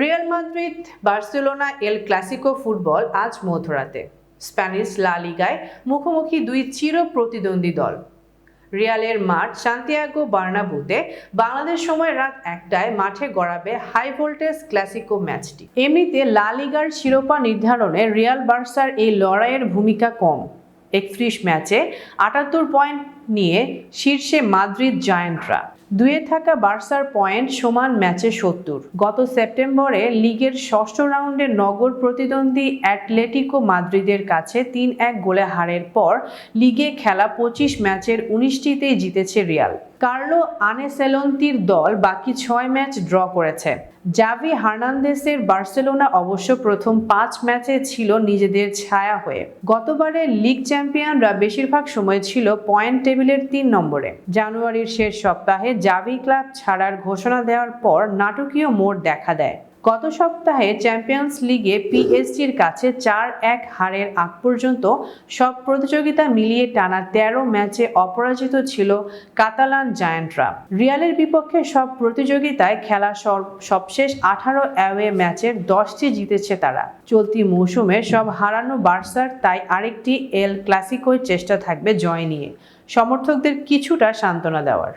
Real Madrid Barcelona El Clasico football আজ মধ্যরাতে Spanish লা লিগায় মুখোমুখি দুই চির প্রতিদ্বন্দ্বী দল। রিয়ালের মাঠ সান্তিয়াগো বার্নাব্যুতে বাংলাদেশ সময় রাত 1টায় মাঠে গড়াবে হাই ভোল্টেজ ক্লাসিকো ম্যাচটি। এমনিতে লা লিগার শিরোপা নির্ধারণে রিয়াল বার্সার এই লড়াইয়ের ভূমিকা কম। 31 ম্যাচে 78 পয়েন্ট নিয়ে শীর্ষে মাদ্রিদ জায়ান্টরা। দুয়ে থাকা বার্সার পয়েন্ট সমান ম্যাচে 70। গত সেপ্টেম্বরে লিগের ষষ্ঠ রাউন্ডে নগর প্রতিদ্বন্দ্বী অ্যাটলেটিকো মাদ্রিদের কাছে 3-1 গোলে হারের পর লিগে খেলা 25 ম্যাচের 19টিতেই জিতেছে রিয়াল। কার্লো আনেসেলন্তির দল বাকি 6 ম্যাচ ড্র করেছে। জাভি হার্নান্দেসের বার্সেলোনা অবশ্য প্রথম 5 ম্যাচে ছিল নিজেদের ছায়া হয়ে। গতবারের লিগ চ্যাম্পিয়নরা বেশিরভাগ সময় ছিল পয়েন্ট টেবিলের 3 নম্বরে। জানুয়ারির শেষ সপ্তাহে জাভি ক্লাব ছাড়ার ঘোষণা দেওয়ার পর নাটকীয় মোড় দেখা দেয়। গত সপ্তাহে চ্যাম্পিয়ন্স লিগে পিএসজির কাছে 4-1 হারের আগ পর্যন্ত সব প্রতিযোগিতা মিলিয়ে টানা 13 ম্যাচে অপরাজিত ছিল কাতালান জায়ান্টরা। রিয়ালের বিপক্ষে সব প্রতিযোগিতায় খেলা সবশেষ 18 অ্যাওয়ে ম্যাচের 10টি জিতেছে তারা। চলতি মৌসুমে সব হারানো বার্সার তাই আরেকটি এল ক্লাসিকোয় চেষ্টা থাকবে জয় নিয়ে সমর্থকদের কিছুটা সান্ত্বনা দেওয়ার।